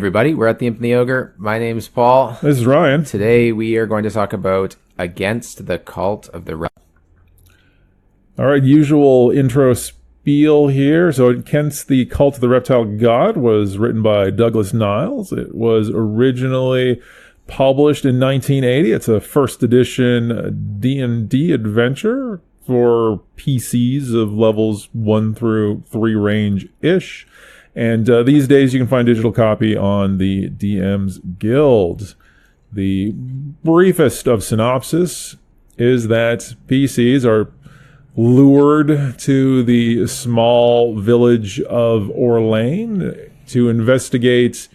everybody. We're at the Imp and the Ogre. My name's Paul. This is Ryan. Today we are going to talk about Against the Cult of the All right, usual intro spiel here. So Against the Cult of the Reptile God was written by Douglas Niles. It was originally published in 1980. It's a first edition D&D adventure for PCs of levels 1 through 3 range-ish. And these days you can find digital copy on the DM's Guild. The briefest of synopsis is that PCs are lured to the small village of Orlane to investigate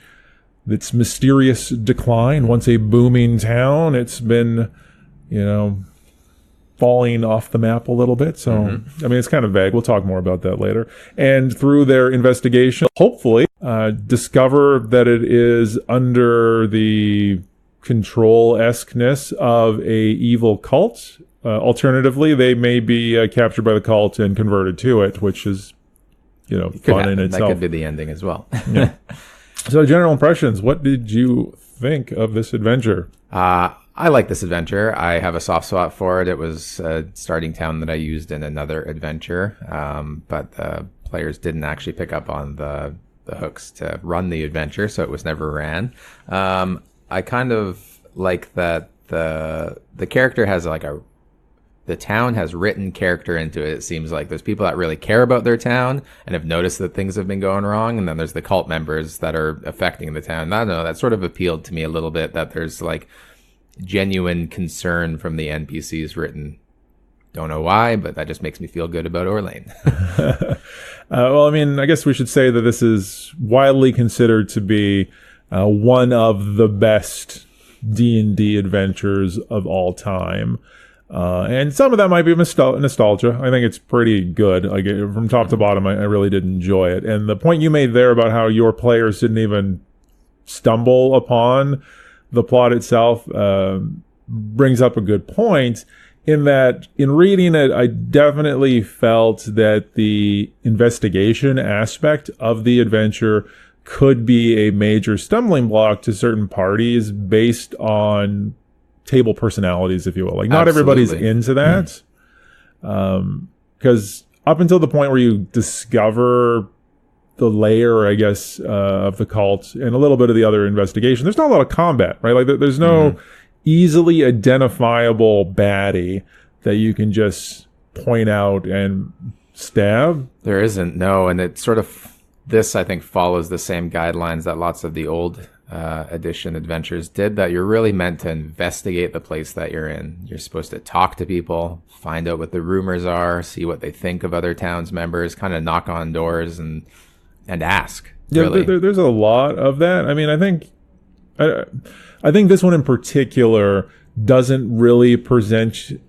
its mysterious decline. Once a booming town, it's been, falling off the map a little bit. So, I mean, it's kind of vague. We'll talk more about that later. And through their investigation, hopefully, discover that it is under the control-esqueness of a evil cult. Alternatively, they may be captured by the cult and converted to it, which is, fun in itself. That could be the ending as well. Yeah. So, general impressions. What did you think of this adventure? I like this adventure. I have a soft spot for it. It was a starting town that I used in another adventure, but the players didn't actually pick up on the hooks to run the adventure, so it was never ran. I kind of like that the character has the town has written character into it. It seems like there's people that really care about their town and have noticed that things have been going wrong, and then there's the cult members that are affecting the town. I don't know, that sort of appealed to me a little bit, that there's genuine concern from the NPCs written. Don't know why, but that just makes me feel good about Orlane. Well, I mean, I guess we should say that this is widely considered to be one of the best D&D adventures of all time. And some of that might be nostalgia. I think it's pretty good. From top to bottom, I really did enjoy it. And the point you made there about how your players didn't even stumble upon the plot itself brings up a good point, in that in reading it, I definitely felt that the investigation aspect of the adventure could be a major stumbling block to certain parties based on table personalities, if you will. Not everybody's into that. Because up until the point where you discover the layer, I guess, of the cult and a little bit of the other investigation, there's not a lot of combat, right? There's no easily identifiable baddie that you can just point out and stab. There isn't, no. And it sort of, this I think follows the same guidelines that lots of the old edition adventures did, that you're really meant to investigate the place that you're in. You're supposed to talk to people, find out what the rumors are, see what they think of other towns members, kind of knock on doors and ask. Yeah, really. There's a lot of that. I mean, I think this one in particular doesn't really present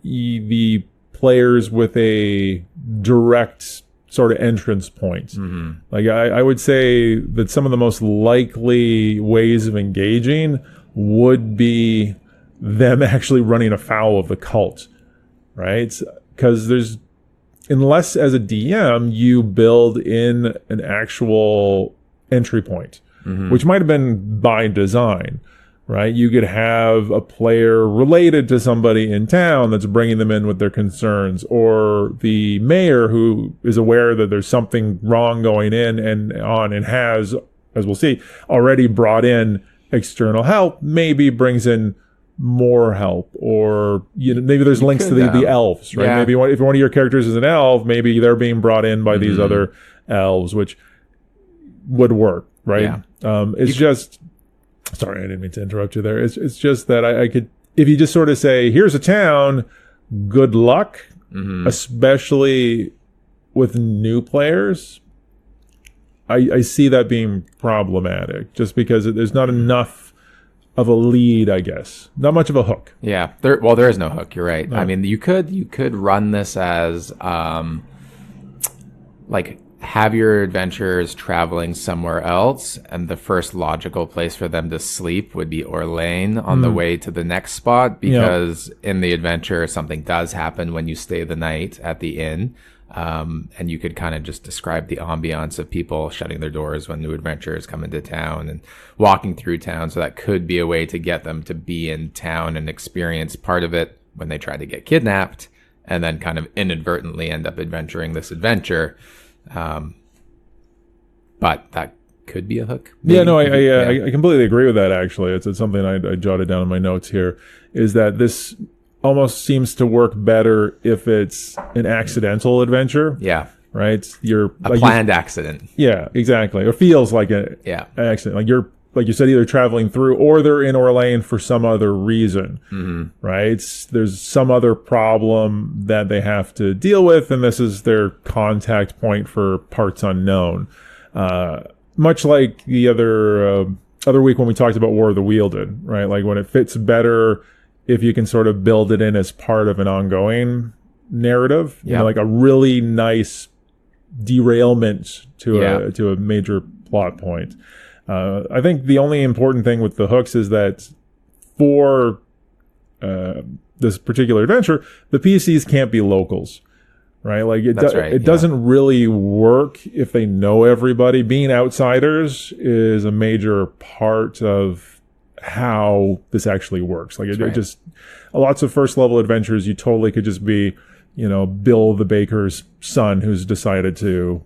the players with a direct sort of entrance point. I would say that some of the most likely ways of engaging would be them actually running afoul of the cult, right? Because unless as a DM you build in an actual entry point, which might have been by design, right? You could have a player related to somebody in town that's bringing them in with their concerns, or the mayor who is aware that there's something wrong going in and has, as we'll see, already brought in external help, maybe brings in more help, or maybe there's links to the elves, right? Yeah. Maybe if one of your characters is an elf, maybe they're being brought in by these other elves, which would work, right? Yeah. It's just, sorry, I didn't mean to interrupt you there. It's just that I could, if you just sort of say, here's a town, good luck, especially with new players, I see that being problematic, just because there's not enough of a lead, I guess. Not much of a hook. Yeah. There is no hook. You're right. No. I mean, you could run this as have your adventurers traveling somewhere else, and the first logical place for them to sleep would be Orlane on the way to the next spot, because in the adventure something does happen when you stay the night at the inn. And you could kind of just describe the ambiance of people shutting their doors when new adventurers come into town and walking through town. So that could be a way to get them to be in town and experience part of it when they try to get kidnapped, and then kind of inadvertently end up adventuring this adventure. But that could be a hook. Maybe. Yeah, no, I completely agree with that, actually. It's something I jotted down in my notes here, is that this almost seems to work better if it's an accidental adventure. Yeah. Right? You're a planned accident. Yeah, exactly. Or feels like an accident. Like you said, either traveling through or they're in Orlane for some other reason. Mm-hmm. Right? There's some other problem that they have to deal with, and this is their contact point for parts unknown. Much like the other week when we talked about War of the Wielded, right? Like when it fits better if you can sort of build it in as part of an ongoing narrative, you know, like a really nice derailment to a major plot point. I think the only important thing with the hooks is that for this particular adventure, the PCs can't be locals, right? Like it doesn't really work if they know everybody. Being outsiders is a major part of how this actually works. Like it just lots of first level adventures, you totally could just be, you know, Bill the baker's son who's decided to,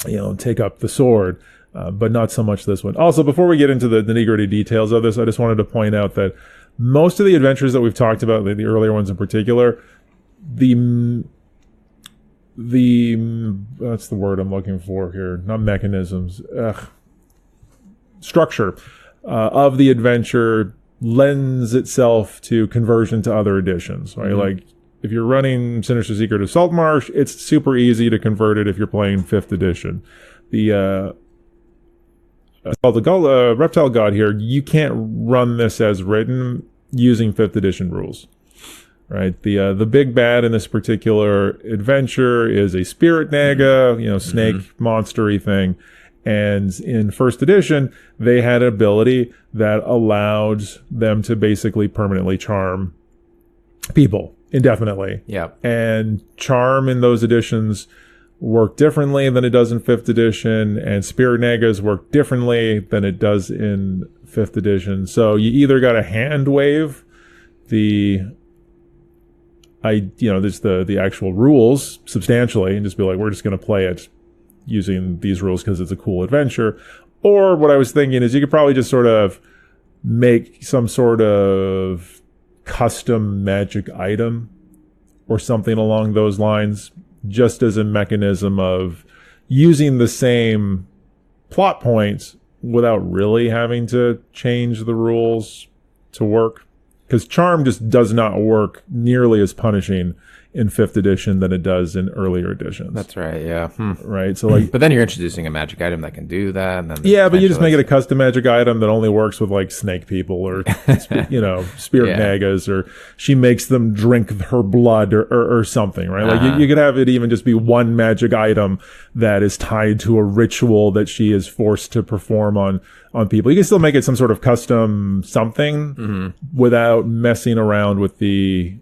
you know, take up the sword, but not so much this one. Also, before we get into the nitty-gritty details of this, I just wanted to point out that most of the adventures that we've talked about, the earlier ones in particular, the that's the word I'm looking for here, not mechanisms, structure of the adventure lends itself to conversion to other editions, right? Mm-hmm. Like if you're running Sinister Secret of Saltmarsh, it's super easy to convert it if you're playing 5th edition. The Reptile God here, you can't run this as written using 5th edition rules, right? The big bad in this particular adventure is a spirit naga, you know, snake monstery thing. And in 1st edition, they had an ability that allowed them to basically permanently charm people indefinitely. Yeah. And charm in those editions work differently than it does in 5th edition, and spirit nagas work differently than it does in 5th edition. So you either got to hand wave the actual rules substantially and just be like, we're just going to play it using these rules because it's a cool adventure. Or what I was thinking is you could probably just sort of make some sort of custom magic item or something along those lines, just as a mechanism of using the same plot points without really having to change the rules to work. Because charm just does not work nearly as punishing in 5th edition than it does in earlier editions. That's right, yeah. Right, so like... But then you're introducing a magic item that can do that. And then but you just make it a custom magic item that only works with like snake people or, you know, spirit nagas, or she makes them drink her blood or something, right? Like you could have it even just be one magic item that is tied to a ritual that she is forced to perform on people. You can still make it some sort of custom something without messing around with the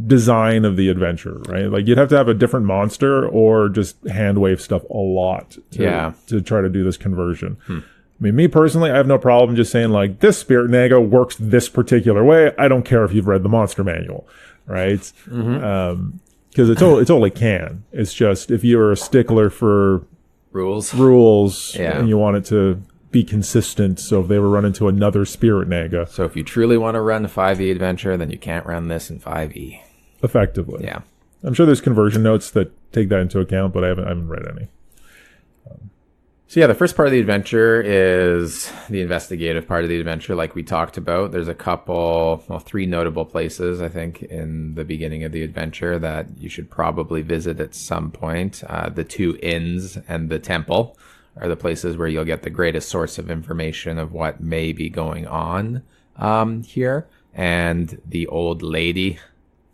design of the adventure, right? Like you'd have to have a different monster or just hand wave stuff a lot to try to do this conversion. I mean, me personally, I have no problem just saying like, this spirit naga works this particular way. I don't care if you've read the monster manual, right? Because it totally can. It's just if you're a stickler for rules and you want it to be consistent, so if they were run into another spirit naga. So if you truly want to run a 5e adventure, then you can't run this in 5e. Effectively. Yeah. I'm sure there's conversion notes that take that into account, but I haven't read any. So yeah, the first part of the adventure is the investigative part of the adventure, like we talked about. There's a couple, 3 notable places, I think, in the beginning of the adventure that you should probably visit at some point. The 2 inns and the temple are the places where you'll get the greatest source of information of what may be going on here. And the old lady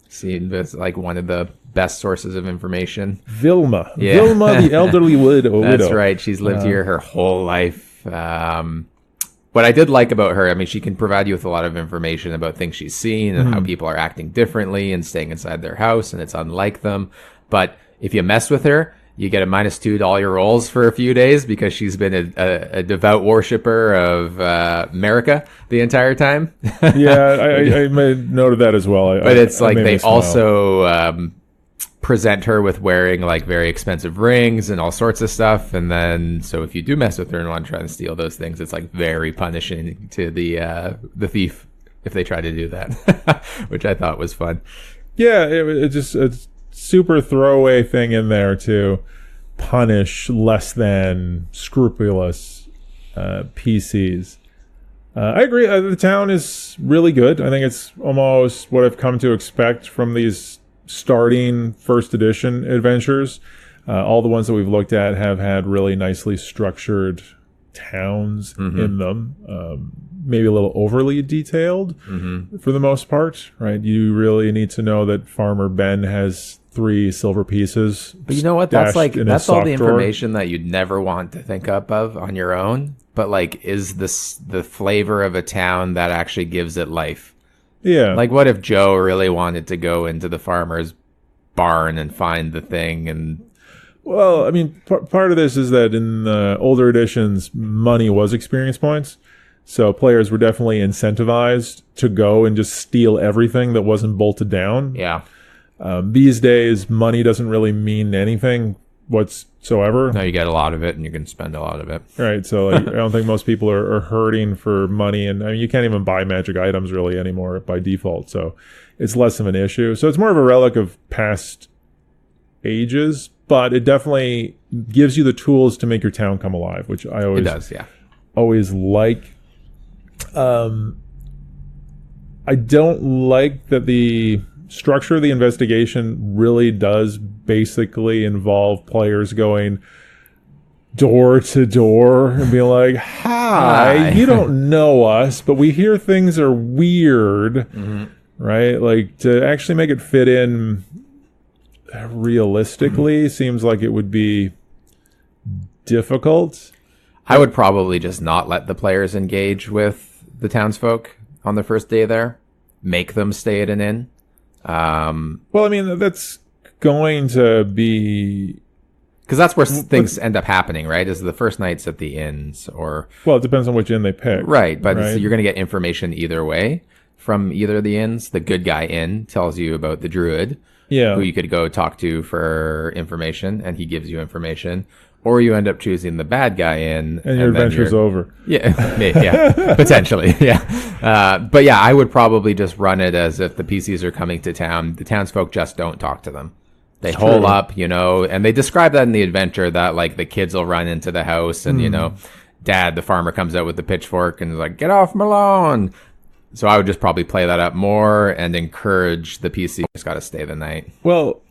seemed as like one of the best sources of information. Vilma, the elderly widow. That's right. She's lived here her whole life. What I did like about her, I mean, she can provide you with a lot of information about things she's seen and how people are acting differently and staying inside their house, and it's unlike them. But if you mess with her, you get a -2 to all your rolls for a few days because she's been a devout worshiper of America the entire time. Yeah, I made note of that as well. But it's like they also present her with wearing like very expensive rings and all sorts of stuff. And then, so if you do mess with her and want to try to steal those things, it's like very punishing to the thief if they try to do that, which I thought was fun. Yeah, it just a super throwaway thing in there to punish less than scrupulous PCs. I agree. The town is really good. I think it's almost what I've come to expect from these starting first edition adventures. All the ones that we've looked at have had really nicely structured towns in them. Maybe a little overly detailed for the most part, right? You really need to know that Farmer Ben has 3 silver pieces. But you know what? That's all the drawer. information that you'd never want to think up of on your own. But like, is this the flavor of a town that actually gives it life? Yeah. Like, what if Joe really wanted to go into the farmer's barn and find the thing? And well, I mean, part of this is that in the older editions, money was experience points. So players were definitely incentivized to go and just steal everything that wasn't bolted down. yeah. These days, money doesn't really mean anything whatsoever. No, you get a lot of it and you can spend a lot of it. Right. So like, I don't think most people are hurting for money. And I mean, you can't even buy magic items really anymore by default. So it's less of an issue. So it's more of a relic of past ages, but it definitely gives you the tools to make your town come alive, which I always, It does, yeah. always like. I don't like that the structure of the investigation really does basically involve players going door to door and being like, hi, you don't know us, but we hear things are weird, right? Like, to actually make it fit in realistically seems like it would be difficult. I would probably just not let the players engage with the townsfolk on the first day there. Make them stay at an inn. Well, I mean, that's going to be... Because that's where things end up happening, right? Is the first night's at the inns or... Well, it depends on which inn they pick. Right, but right? You're going to get information either way from either of the inns. The good guy inn tells you about the druid, who you could go talk to for information, and he gives you information. Or you end up choosing the bad guy inn. And your adventure's over. Yeah, yeah, potentially, yeah. But yeah, I would probably just run it as if the PCs are coming to town. The townsfolk just don't talk to them. They hole up, and they describe that in the adventure that like the kids will run into the house and, Dad, the farmer, comes out with the pitchfork and is like, get off my lawn. So I would just probably play that up more and encourage the PC. Just got to stay the night. Well,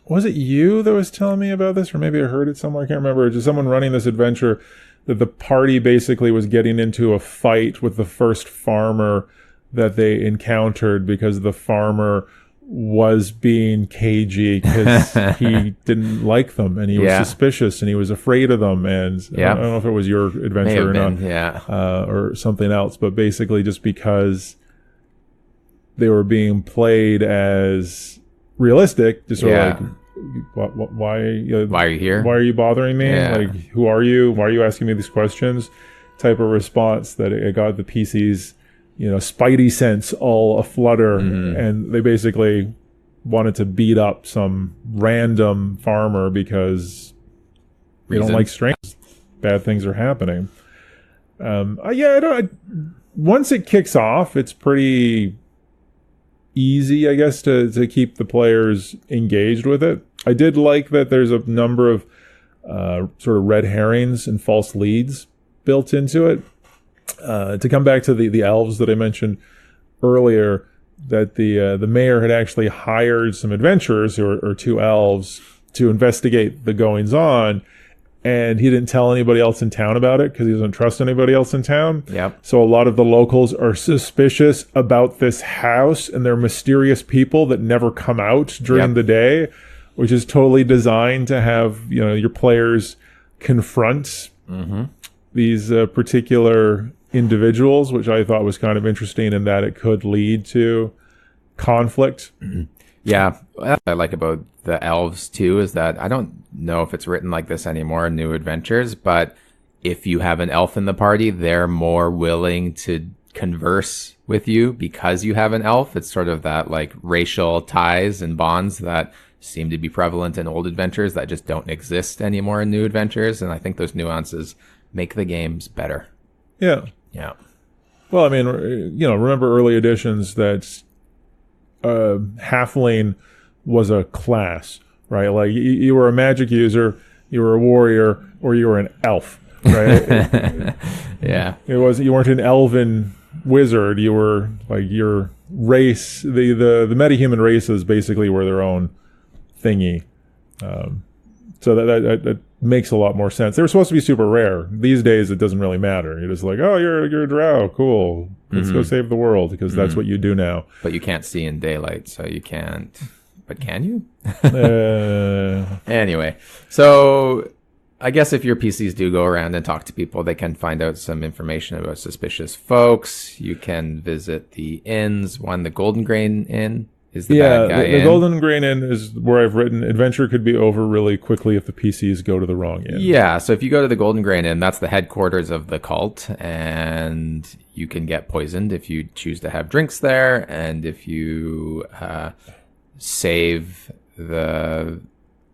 was it you that was telling me about this? Or maybe I heard it somewhere. I can't remember. Just someone running this adventure that the party basically was getting into a fight with the first farmer that they encountered because the farmer was being cagey because he didn't like them and he was suspicious and he was afraid of them. And I don't know if it was your adventure or not, or something else, but basically just because they were being played as realistic, just sort of like, why are you here? Why are you bothering me? Like, who are you? Why are you asking me these questions? Type of response that it got the PC's, spidey sense all aflutter, and they basically wanted to beat up some random farmer because they don't like strangers. Bad things are happening. Once it kicks off, it's pretty easy, I guess, to keep the players engaged with it. I did like that there's a number of sort of red herrings and false leads built into it. To come back to the elves that I mentioned earlier, that the mayor had actually hired some adventurers or 2 elves to investigate the goings on, and he didn't tell anybody else in town about it because he doesn't trust anybody else in town. Yep. So a lot of the locals are suspicious about this house, and they're mysterious people that never come out during the day, which is totally designed to have your players confront these particular individuals, which I thought was kind of interesting in that it could lead to conflict. Yeah, what I like about the elves too is that I don't know if it's written like this anymore in New Adventures, but if you have an elf in the party, they're more willing to converse with you because you have an elf. It's sort of that like racial ties and bonds that seem to be prevalent in old adventures that just don't exist anymore in New Adventures, and I think those nuances make the games better. Yeah. Yeah. Well, I mean, remember early editions that halfling was a class, right? Like you were a magic user, you were a warrior, or you were an elf, right? Yeah. You weren't an elven wizard. You were like your race. The metahuman races basically were their own thingy. So that makes a lot more sense. They were supposed to be super rare. These days, it doesn't really matter. You're just like, oh, you're a drow, cool. Let's go save the world because that's what you do now. But you can't see in daylight, so you can't. But can you? Anyway, so I guess if your PCs do go around and talk to people, they can find out some information about suspicious folks. You can visit the inns. The Golden Grain Inn is the bad guy the Golden Grain Inn is where I've written adventure could be over really quickly if the PCs go to the wrong inn. Yeah, so if you go to the Golden Grain Inn, that's the headquarters of the cult, and you can get poisoned if you choose to have drinks there, and if you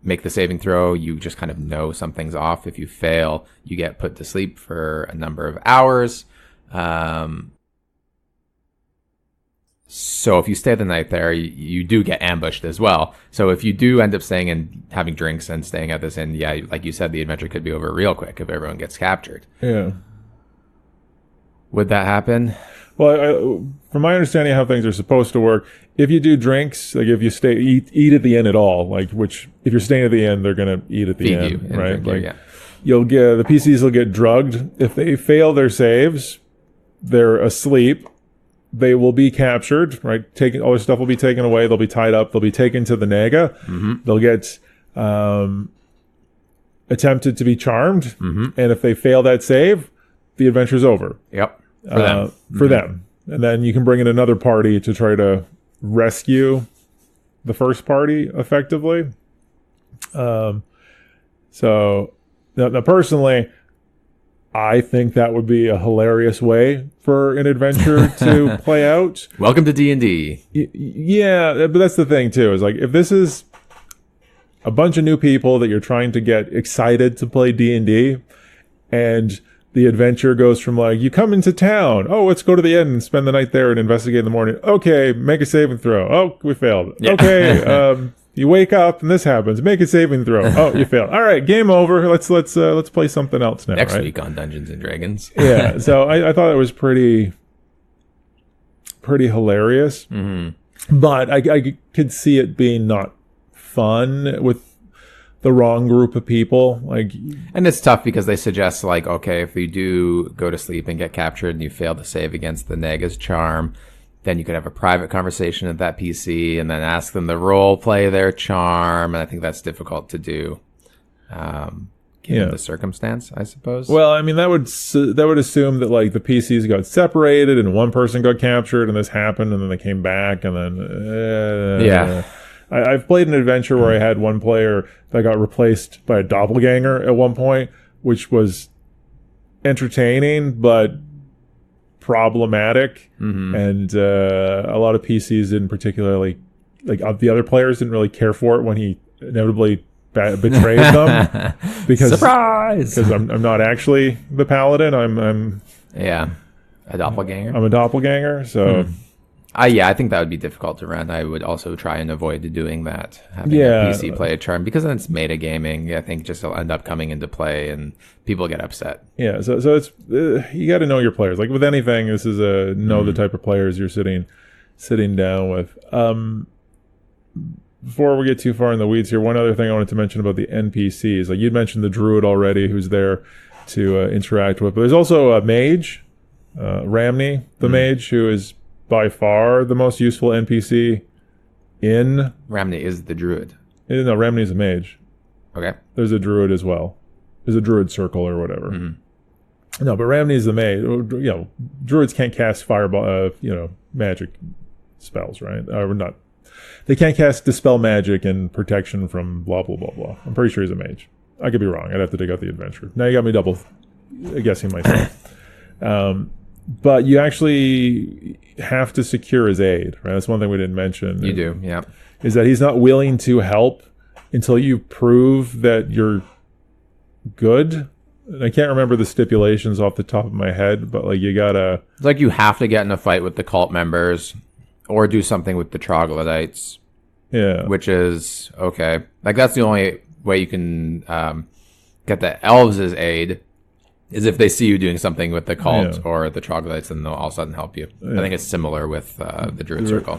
make the saving throw, you just kind of know something's off. If you fail, you get put to sleep for a number of hours. So if you stay the night there, you do get ambushed as well. So if you do end up staying and having drinks and staying at this inn, yeah, like you said, the adventure could be over real quick if everyone gets captured. Yeah. Would that happen? Well, from my understanding of how things are supposed to work, if you do drinks, like if you eat at the inn at all, like if you're staying at the inn, they're gonna eat at the Feed inn, you and right? drink you, Like yeah. you'll get the PCs will get drugged if they fail their saves. They're asleep. They will be captured, right? All their stuff will be taken away. They'll be tied up. They'll be taken to the Naga. Mm-hmm. They'll get attempted to be charmed, Mm-hmm. and if they fail that save, the adventure's over. Yep. For them. For them. And then you can bring in another party to try to rescue the first party effectively. So now personally, I think that would be a hilarious way for an adventure to play out. Welcome to D&D. Yeah, but that's the thing too, is like if this is a bunch of new people that you're trying to get excited to play D&D, and the adventure goes from like, you come into town, oh, let's go to the inn and spend the night there and investigate in the morning. Okay, make a saving throw. Oh, we failed. Yeah. Okay, you wake up and this happens. Make a saving throw. Oh, you failed. All right, game over. Let's play something else now. Next right? week on Dungeons and Dragons. Yeah. So I thought it was pretty hilarious, but I could see it being not fun with the wrong group of people. Like, and it's tough because they suggest like, okay, if you do go to sleep and get captured and you fail to save against the Naga's charm, then you could have a private conversation at that PC and then ask them to role play their charm. And I think that's difficult to do, given the circumstance, I suppose. Well, I mean, that would assume that like the PCs got separated and one person got captured and this happened and then they came back and then yeah. I've played an adventure where I had one player that got replaced by a doppelganger at one point, which was entertaining but problematic, and a lot of PCs didn't particularly like the other players didn't really care for it when he inevitably betrayed them because surprise, because I'm not actually the paladin. I'm a doppelganger. I'm a doppelganger, so. I think that would be difficult to run. I would also try and avoid doing that, having a PC play a charm, because then it's metagaming. I think just will end up coming into play and people get upset. Yeah, so it's you got to know your players. Like with anything, this is the type of players you're sitting down with. Before we get too far in the weeds here, one other thing I wanted to mention about the NPCs. Like you'd mentioned the druid already, who's there to interact with, but there's also a mage, Ramney, the mage, who is by far the most useful NPC in... Ramney is the druid. No, Ramney's a mage. Okay. There's a druid as well. There's a druid circle or whatever. No, but Ramney's the mage. You know, druids can't cast fireball, magic spells, right? Or not. they can't cast Dispel Magic and protection from blah, blah, blah, blah. I'm pretty sure he's a mage. I could be wrong. I'd have to dig out the adventure. Now you got me double guessing myself. But you actually have to secure his aid, right? That's one thing we didn't mention. You do, yeah. Is that he's not willing to help until you prove that you're good. And I can't remember the stipulations off the top of my head, but like you gotta... It's like you have to get in a fight with the cult members or do something with the troglodytes. Yeah. Which is, okay. Like that's the only way you can get the elves' aid is if they see you doing something with the cult or the troglodytes, and they'll all of a sudden help you. Yeah. I think it's similar with the Druid Circle.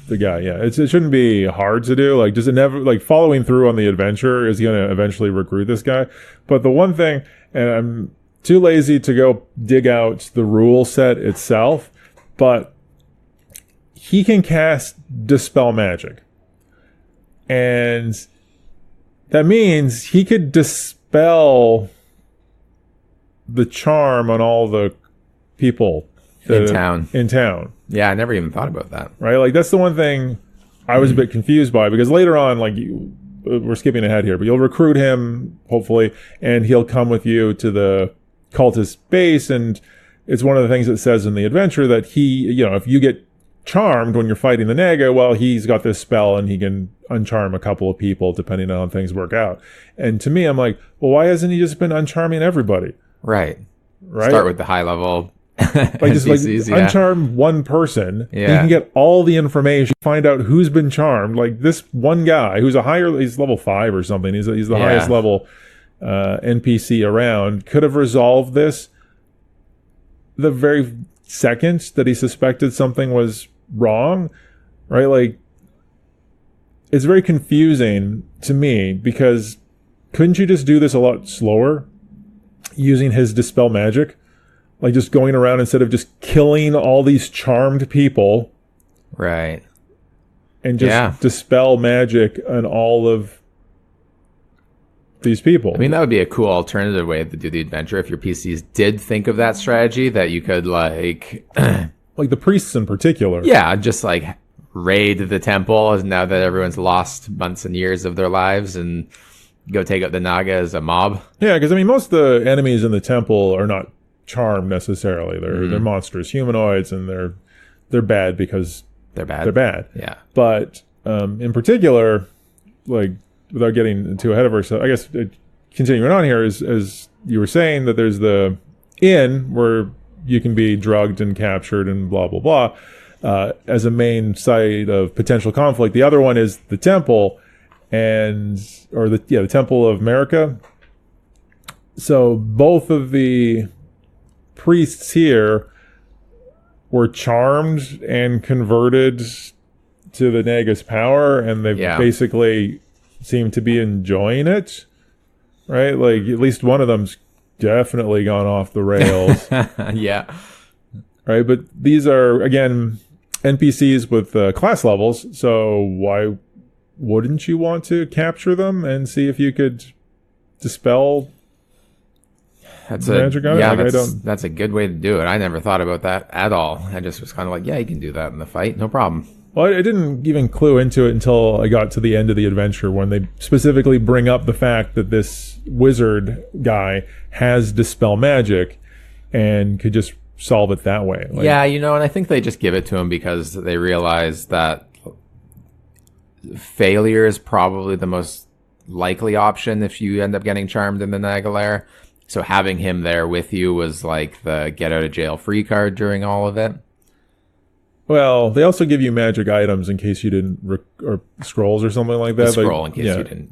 The guy, it shouldn't be hard to do. Like, does it never, like, following through on the adventure is going to eventually recruit this guy? But the one thing, and I'm too lazy to go dig out the rule set itself, but he can cast Dispel Magic. And that means he could dispel the charm on all the people in town. Yeah, I never even thought about that. Right? Like, that's the one thing I was a bit confused by, because later on, like, we're skipping ahead here, but you'll recruit him, hopefully, and he'll come with you to the cultist base, and it's one of the things that says in the adventure that he, you know, if you get charmed when you're fighting the Naga, well, he's got this spell and he can uncharm a couple of people depending on how things work out. And to me, I'm like, well, why hasn't he just been uncharming everybody? Right. Start with the high level like just NPCs, like uncharm one person. Yeah. And you can get all the information, find out who's been charmed. Like this one guy who's he's level 5 or something. He's the highest level NPC around. Could have resolved this the very second that he suspected something was wrong, right? Like, it's very confusing to me, because couldn't you just do this a lot slower using his Dispel Magic? Like, just going around instead of just killing all these charmed people. Right. And just dispel magic on all of these people. I mean, that would be a cool alternative way to do the adventure if your PCs did think of that strategy, that you could, like... like the priests in particular. Yeah, just, like, raid the temple now that everyone's lost months and years of their lives, and go take out the Naga as a mob. Yeah, because, I mean, most of the enemies in the temple are not charmed necessarily. They're monsters, humanoids, and they're bad because they're bad. They're bad. Yeah. But in particular, like, without getting too ahead of ourselves, I guess continuing on here, is as you were saying, that there's the inn where you can be drugged and captured and blah blah blah as a main site of potential conflict. The other one is the temple, the Temple of America. So both of the priests here were charmed and converted to the Naga's power, and they've basically seem to be enjoying it, right? Like, at least one of them's definitely gone off the rails. Yeah. Right, but these are, again, NPCs with class levels, so why wouldn't you want to capture them and see if you could dispel magic on it? That's a good way to do it. I never thought about that at all. I just was kind of like, yeah, you can do that in the fight, no problem. Well, I didn't even clue into it until I got to the end of the adventure, when they specifically bring up the fact that this wizard guy has Dispel Magic and could just solve it that way. Like, yeah, and I think they just give it to him because they realize that failure is probably the most likely option if you end up getting charmed in the Naga Lair. So having him there with you was like the get out of jail free card during all of it. Well, they also give you magic items in case you didn't, or scrolls or something like that. Scroll in case you didn't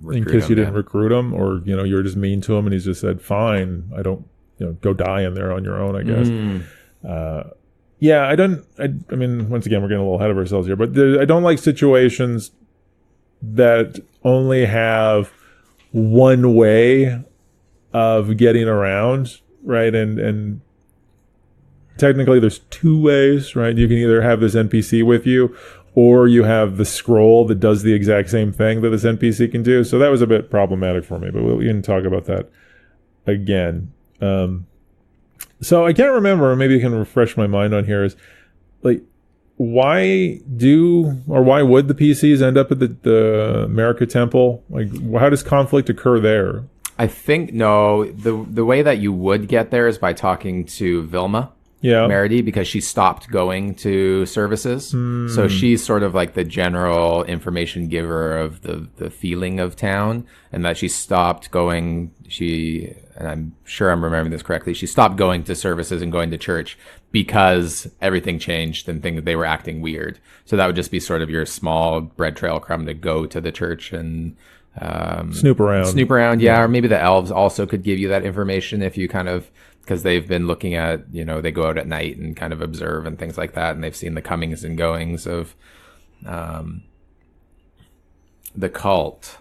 recruit him, or you were just mean to him and he's just said, "Fine, I don't, go die in there on your own." I guess. I mean, once again, we're getting a little ahead of ourselves here, but I don't like situations that only have one way of getting around, right? And technically there's two ways, right? You can either have this NPC with you, or you have the scroll that does the exact same thing that this NPC can do. So that was a bit problematic for me, but we can talk about that again. So I can't remember, maybe you can refresh my mind on here, is like, why would the PCs end up at the America Temple? Like, how does conflict occur there? I think the way that you would get there is by talking to Vilma. Yeah. Meredy, because she stopped going to services. So she's sort of like the general information giver of the feeling of town, and that she stopped going, and I'm sure I'm remembering this correctly, she stopped going to services and going to church because everything changed and they were acting weird. So that would just be sort of your small bread trail crumb to go to the church and snoop around. Yeah. Or maybe the elves also could give you that information if you kind of, because they've been looking at, they go out at night and kind of observe and things like that, and they've seen the comings and goings of the cult.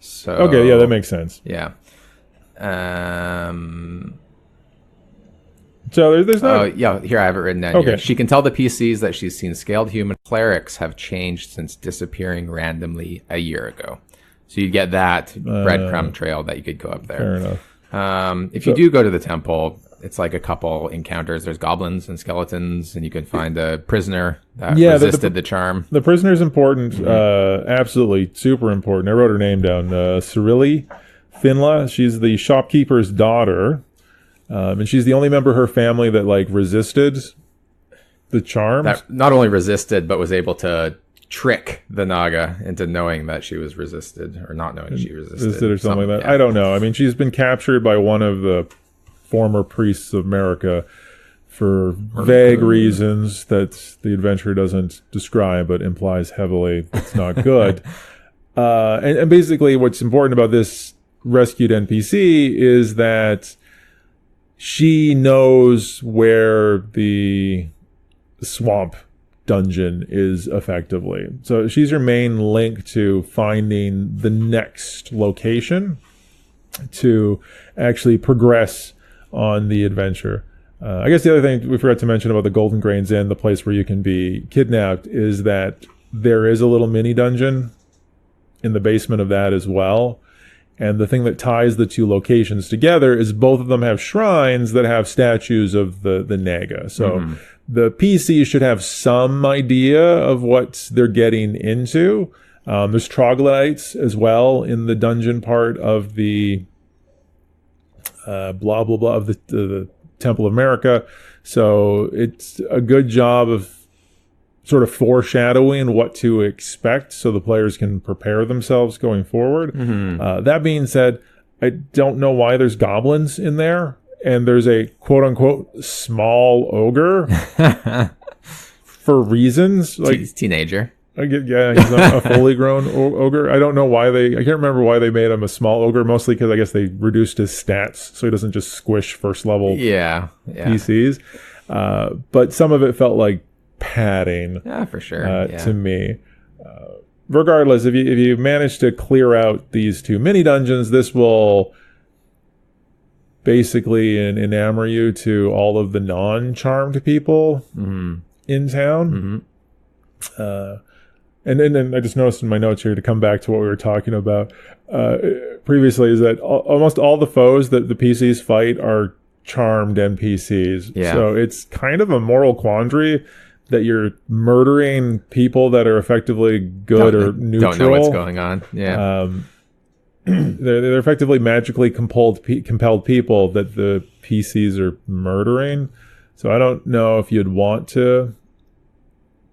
So okay, yeah, that makes sense. Yeah. So there's not. Oh yeah, here I have it written down. Okay. Here. She can tell the PCs that she's seen scaled human clerics have changed since disappearing randomly a year ago. So you get that breadcrumb trail that you could go up there. Fair enough. If you do go to the temple, it's like a couple encounters. There's goblins and skeletons, and you can find a prisoner that resisted the charm. The prisoner's important. Absolutely super important. I wrote her name down. Cyrilli Finla. She's the shopkeeper's daughter. And she's the only member of her family that resisted the charms. That not only resisted, but was able to trick the Naga into knowing that she was resisted, or not knowing she resisted or something like that. Yeah. I don't know. I mean, she's been captured by one of the former priests of America for vague reasons that the adventure doesn't describe, but implies heavily it's not good. And basically what's important about this rescued NPC is that she knows where the swamp dungeon is effectively. So she's your main link to finding the next location to actually progress on the adventure. I guess the other thing we forgot to mention about the Golden Grains Inn, the place where you can be kidnapped, is that there is a little mini dungeon in the basement of that as well. And the thing that ties the two locations together is both of them have shrines that have statues of the Naga. So the PC should have some idea of what they're getting into. There's troglodytes as well in the dungeon part of the blah, blah, blah of the Temple of America. So it's a good job of sort of foreshadowing what to expect so the players can prepare themselves going forward. That being said, I don't know why there's goblins in there, and there's a quote-unquote small ogre for reasons. He's teenager. Yeah, he's a fully grown ogre. I don't know why I can't remember why they made him a small ogre, mostly because I guess they reduced his stats so he doesn't just squish first level PCs. But some of it felt like padding, for sure, to me. Regardless, if you manage to clear out these two mini dungeons, this will basically enamor you to all of the non-charmed people in town. And then I just noticed in my notes here, to come back to what we were talking about previously, is that almost all the foes that the PCs fight are charmed NPCs. Yeah. So it's kind of a moral quandary that you're murdering people that are effectively good or neutral. Don't know what's going on. Yeah. They're effectively magically compelled people that the PCs are murdering. So I don't know if you'd want to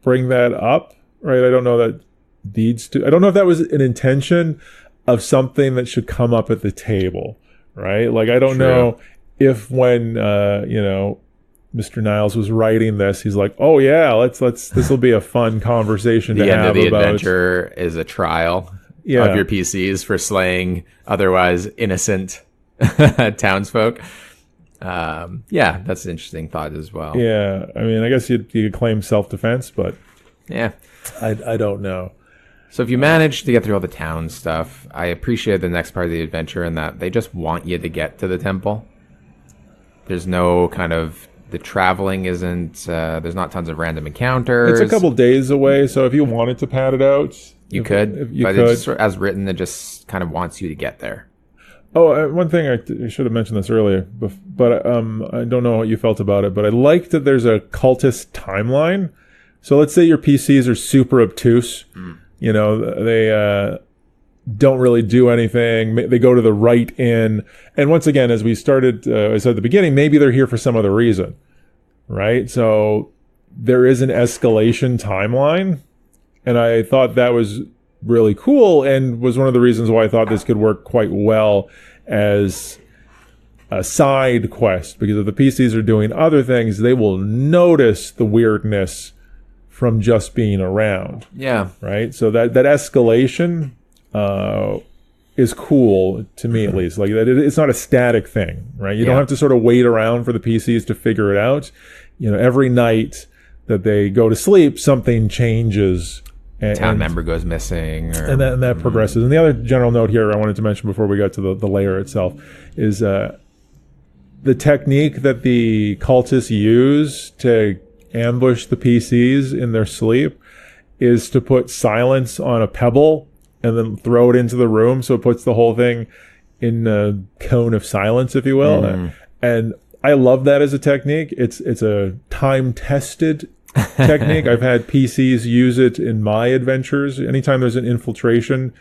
bring that up, right? I don't know that needs to. I don't know if that was an intention of something that should come up at the table, right? Like, I don't know if when Mr. Niles was writing this, he's like, "Oh yeah, let's this will be a fun conversation to have about." The end of the adventure is a trial of your PCs for slaying otherwise innocent townsfolk. That's an interesting thought as well. Yeah, I mean, I guess you could claim self-defense, but I don't know. So if you manage to get through all the town stuff, I appreciate the next part of the adventure in that they just want you to get to the temple. There's no kind of, the traveling isn't, there's not tons of random encounters. It's a couple days away, so if you wanted to pad it out, you could. But it's just, as written, it just kind of wants you to get there. Oh, one thing, I should have mentioned this earlier, but I don't know what you felt about it, but I like that there's a cultist timeline. So let's say your PCs are super obtuse. You know, they don't really do anything. They go to the right inn. And once again, as we started, I said at the beginning, maybe they're here for some other reason, right? So there is an escalation timeline. And I thought that was really cool and was one of the reasons why I thought this could work quite well as a side quest. Because if the PCs are doing other things, they will notice the weirdness from just being around. Yeah. Right? So that escalation is cool to me, at least. Like that, it's not a static thing, right? You don't have to sort of wait around for the PCs to figure it out. You know, every night that they go to sleep, something changes. Town member goes missing. And that progresses. And the other general note here I wanted to mention before we got to the layer itself is the technique that the cultists use to ambush the PCs in their sleep is to put silence on a pebble and then throw it into the room, so it puts the whole thing in a cone of silence, if you will. And I love that as a technique. It's a time-tested technique. I've had PCs use it in my adventures. Anytime there's an infiltration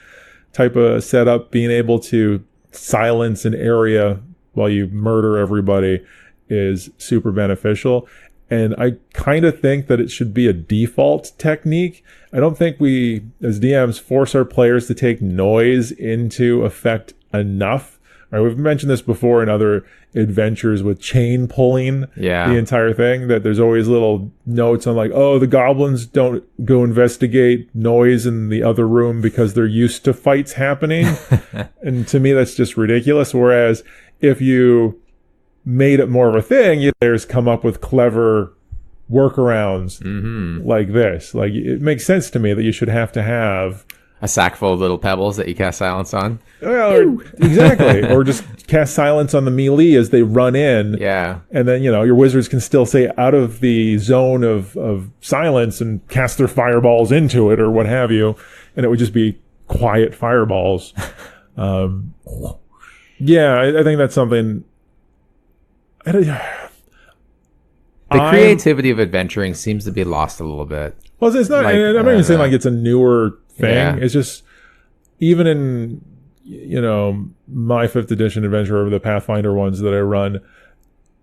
type of setup, being able to silence an area while you murder everybody is super beneficial. And I kind of think that it should be a default technique. I don't think we, as DMs, force our players to take noise into effect enough. Right, we've mentioned this before in other adventures with chain pulling the entire thing, that there's always little notes on like, oh, the goblins don't go investigate noise in the other room because they're used to fights happening. And to me, that's just ridiculous. Whereas if you made it more of a thing, your players come up with clever workarounds like this. Like, it makes sense to me that you should have to have a sack full of little pebbles that you cast silence on. Well, exactly. Or just cast silence on the melee as they run in. Yeah. And then, your wizards can still stay out of the zone of silence and cast their fireballs into it or what have you. And it would just be quiet fireballs. Yeah, I think that's something. The creativity of adventuring seems to be lost a little bit. Well, it's not. Like, I'm not even saying like it's a newer thing. Yeah. It's just even in my 5th edition adventure or the Pathfinder ones that I run,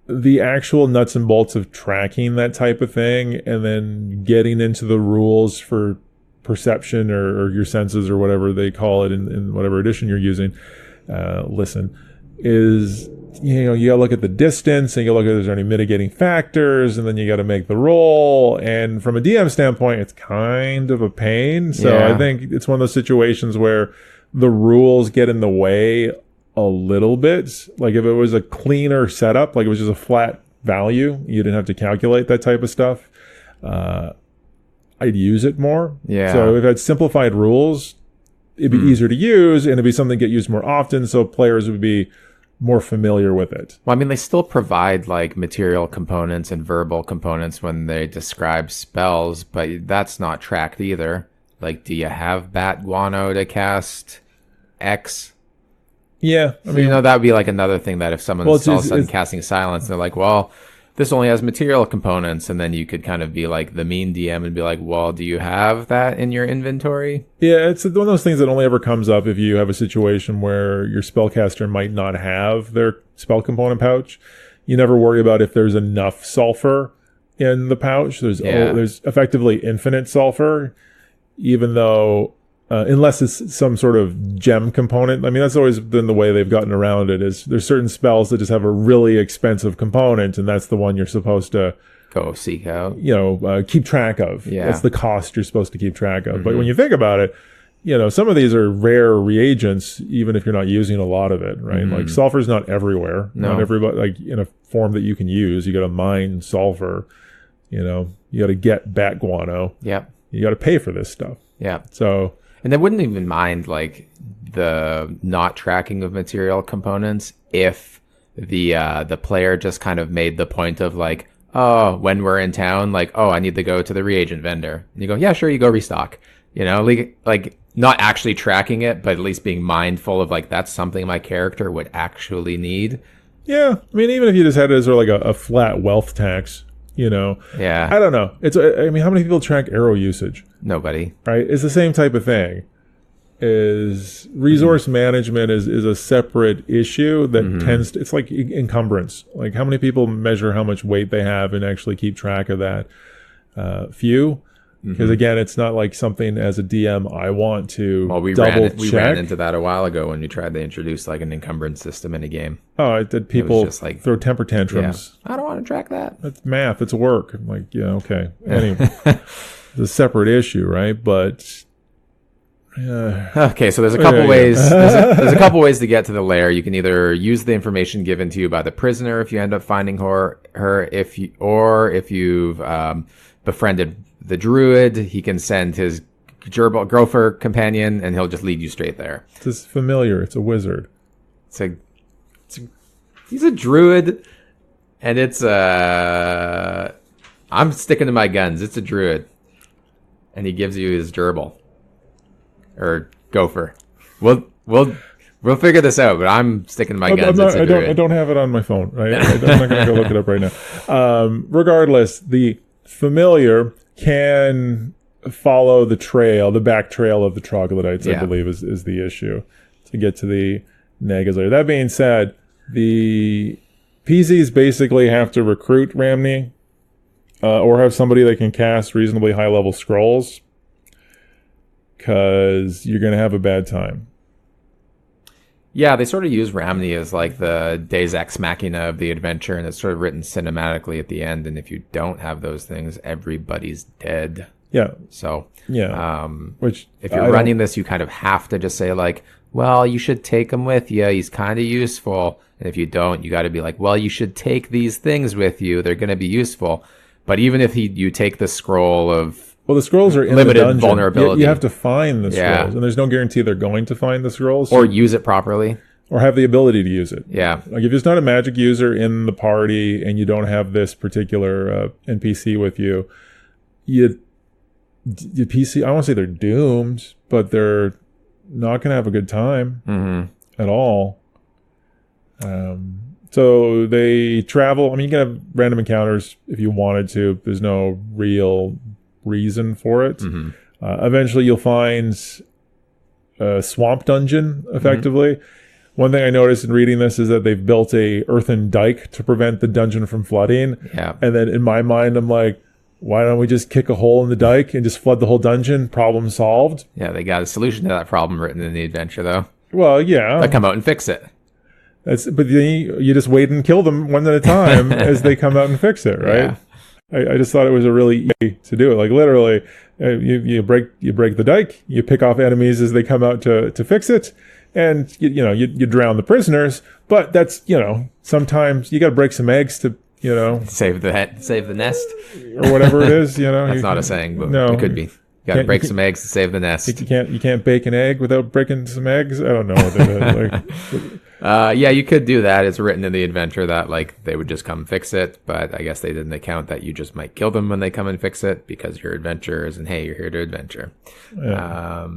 the actual nuts and bolts of tracking that type of thing and then getting into the rules for perception or your senses or whatever they call it in whatever edition you're using. Listen, is you gotta look at the distance and you look at if there's any mitigating factors, and then you gotta make the roll. And from a DM standpoint, it's kind of a pain. So I think it's one of those situations where the rules get in the way a little bit. Like if it was a cleaner setup, like it was just a flat value, you didn't have to calculate that type of stuff, I'd use it more. Yeah. So if it had simplified rules, it'd be easier to use and it'd be something that get used more often, so players would be more familiar with it. Well, I mean, they still provide like material components and verbal components when they describe spells, but that's not tracked either. Like, do you have bat guano to cast X? Yeah. I mean, that would be like another thing that if someone's all of a sudden casting silence, they're like, well, this only has material components, and then you could kind of be like the mean DM and be like, well, do you have that in your inventory? Yeah, it's one of those things that only ever comes up if you have a situation where your spellcaster might not have their spell component pouch. You never worry about if there's enough sulfur in the pouch. There's effectively infinite sulfur, even though unless it's some sort of gem component. I mean, that's always been the way they've gotten around it, is there's certain spells that just have a really expensive component, and that's the one you're supposed to go seek out, keep track of. Yeah. That's the cost you're supposed to keep track of. But when you think about it, some of these are rare reagents, even if you're not using a lot of it, right? Like sulfur's not everywhere. No. Not everybody, like in a form that you can use. You got to mine sulfur, you got to get bat guano. Yep. You got to pay for this stuff. Yeah. So, and they wouldn't even mind like the not tracking of material components if the player just kind of made the point of like, oh, when we're in town, like, oh, I need to go to the reagent vendor. And you go, yeah, sure, you go restock. Like not actually tracking it, but at least being mindful of like, that's something my character would actually need. Yeah. I mean, even if you just had it as like a flat wealth tax, Yeah. I don't know. I mean, how many people track arrow usage? Nobody. Right? It's the same type of thing. Is resource management is a separate issue that tends to, it's like encumbrance. Like how many people measure how much weight they have and actually keep track of that? Few. Because again, it's not like something as a DM I want to we double check. We ran into that a while ago when we tried to introduce like an encumbrance system in a game. Oh, I did people just like, throw temper tantrums. I don't want to track that. It's math. It's work. I'm like, yeah, okay. Anyway, it's a separate issue, right? But okay, so there's a couple ways. There's a couple ways to get to the lair. You can either use the information given to you by the prisoner if you end up finding her, if you've befriended the druid, he can send his gerbil gopher companion, and he'll just lead you straight there. It's familiar. It's a wizard. He's a druid, and I'm sticking to my guns. It's a druid, and he gives you his gerbil or gopher. We'll figure this out, but I'm sticking to my guns. I don't have it on my phone. Right? I'm not going to go look it up right now. Regardless, the familiar can follow the back trail of the troglodytes, I believe is the issue to get to the Naga's lair. That being said, the PCs basically have to recruit Ramney or have somebody that can cast reasonably high level scrolls, because you're going to have a bad time. Yeah, they sort of use Ramney as like the Deus Ex Machina of the adventure, and it's sort of written cinematically at the end. And if you don't have those things, everybody's dead. Yeah. So, which if you're running this, you kind of have to just say like, well, you should take him with you. He's kind of useful. And if you don't, you got to be like, well, you should take these things with you. They're going to be useful. But even if you take the scroll of the scrolls are in limited the dungeon. vulnerability. You have to find the scrolls, and there's no guarantee they're going to find the scrolls or use it properly, or have the ability to use it. Yeah, like if it's not a magic user in the party and you don't have this particular NPC with you, your PC. I won't say they're doomed, but they're not going to have a good time at all. So they travel. I mean, you can have random encounters if you wanted to. There's no real reason for it. Eventually you'll find a swamp dungeon effectively. One thing I noticed in reading this is that they've built a earthen dike to prevent the dungeon from flooding. Yeah. And then in my mind I'm like, why don't we just kick a hole in the dike and just flood the whole dungeon? Problem solved. Yeah, they got a solution to that problem written in the adventure though. Well, yeah. They come out and fix it. But then you just wait and kill them one at a time as they come out and fix it, right? Yeah. I just thought it was a really easy to do it. Like literally, you break the dike, you pick off enemies as they come out to fix it, and you drown the prisoners. But that's sometimes you got to break some eggs to save the nest or whatever it is. That's not a saying, but it could be. You got to break some eggs to save the nest. You can't bake an egg without breaking some eggs. I don't know what that is. Yeah, you could do that. It's written in the adventure that like they would just come fix it, but I guess they didn't account that you just might kill them when they come and fix it because you're adventurers and hey, you're here to adventure. Yeah.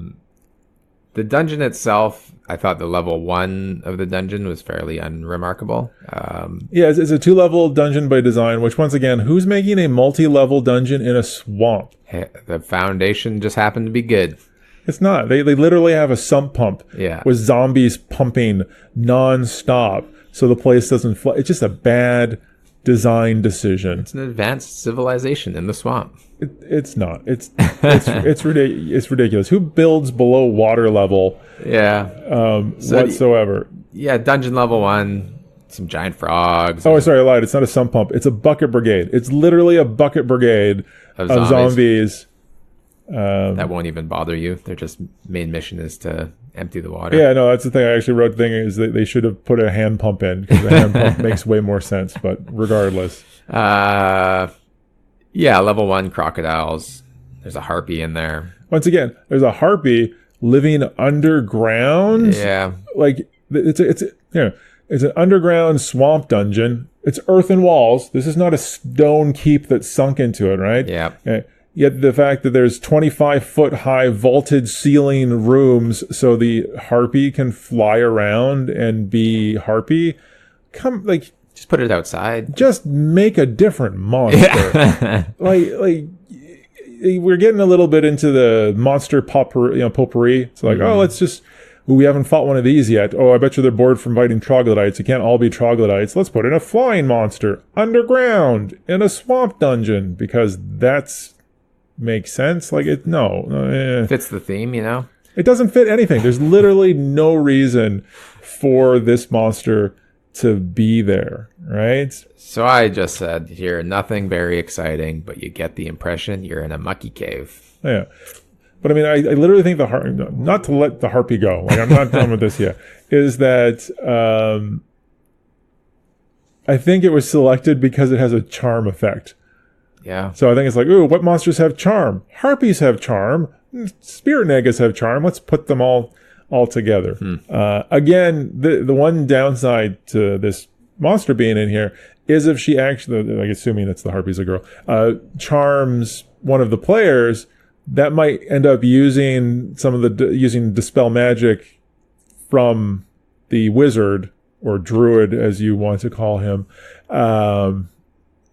The dungeon itself, I thought the level 1 of the dungeon was fairly unremarkable. It's a 2-level dungeon by design, which once again, who's making a multi-level dungeon in a swamp? Hey, the foundation just happened to be good. It's not. They literally have a sump pump with zombies pumping non-stop so the place doesn't flood. It's just a bad design decision. It's an advanced civilization in the swamp. It's not. It's ridiculous. Who builds below water level? Yeah. Whatsoever. Dungeon level 1. Some giant frogs. Oh, sorry, I lied. It's not a sump pump. It's a bucket brigade. It's literally a bucket brigade of zombies. That won't even bother you. Their just main mission is to empty the water. Yeah, no, that's the thing. I actually wrote the thing is that they should have put a hand pump in because the hand pump makes way more sense. But regardless, level 1 crocodiles. There's a harpy in there. Once again, there's a harpy living underground. Yeah, like it's an underground swamp dungeon. It's earthen walls. This is not a stone keep that's sunk into it, right? Yeah. Yet the fact that there's 25-foot high vaulted ceiling rooms so the harpy can fly around and be harpy, Just put it outside. Just make a different monster. Yeah. like we're getting a little bit into the monster potpourri. It's like, oh, let's just. We haven't fought one of these yet. Oh, I bet you they're bored from fighting troglodytes. It can't all be troglodytes. Let's put in a flying monster underground in a swamp dungeon because that's makes sense. Like it, Fits the theme, you know? It doesn't fit anything. There's literally no reason for this monster to be there, right? So I just said here, nothing very exciting, but you get the impression you're in a mucky cave. Yeah. But I mean, I literally think not to let the harpy go, like I'm not done with this yet, is that I think it was selected because it has a charm effect. Yeah. So I think it's like, ooh, what monsters have charm? Harpies have charm. Spirit negas have charm. Let's put them all together. Again, the one downside to this monster being in here is if she actually, like assuming it's the harpy's a girl, charms one of the players, that might end up using using dispel magic from the wizard or druid, as you want to call him,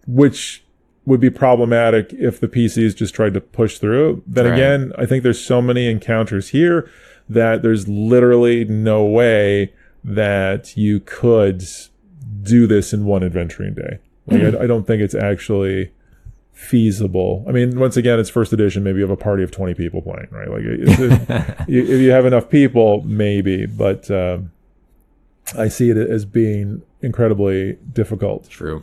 which would be problematic if the PCs just tried to push through. Then again, I think there's so many encounters here that there's literally no way that you could do this in one adventuring day. Like, I don't think it's actually feasible. I mean, once again, it's first edition. Maybe you have a party of 20 people playing, right? Like, if you have enough people, maybe. But I see it as being incredibly difficult. True.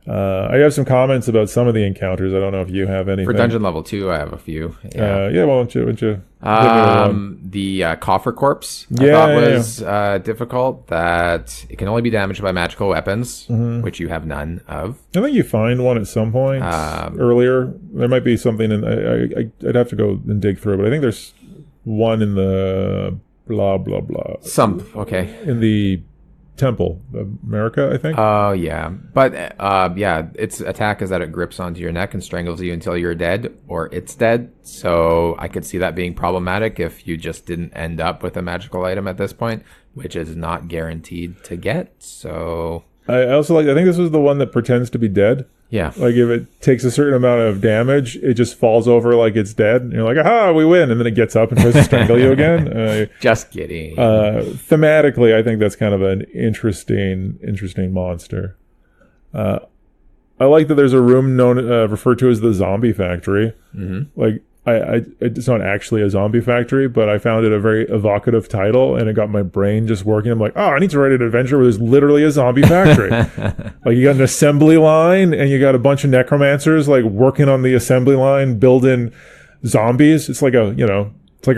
I have some comments about some of the encounters. I don't know if you have anything. For dungeon level 2, I have a few. Yeah. Why don't you the coffer corpse I thought was difficult. That it can only be damaged by magical weapons, which you have none of. I think you find one at some point earlier. There might be something I'd have to go and dig through, but I think there's one in the blah blah blah. In the Temple of America, I think. Oh, yeah. But, its attack is that it grips onto your neck and strangles you until you're dead, or it's dead. So I could see that being problematic if you just didn't end up with a magical item at this point, which is not guaranteed to get. So I also I think this was the one that pretends to be dead. Yeah. Like if it takes a certain amount of damage, it just falls over like it's dead. And you're like, aha, we win. And then it gets up and tries to strangle you again. Just kidding. Thematically, I think that's kind of an interesting monster. I like that there's a room referred to as the Zombie Factory. Like, it's not actually a zombie factory, but I found it a very evocative title, and it got my brain just working. I'm like, oh, I need to write an adventure where there's literally a zombie factory. Like, you got an assembly line, and you got a bunch of necromancers like working on the assembly line, building zombies. It's like a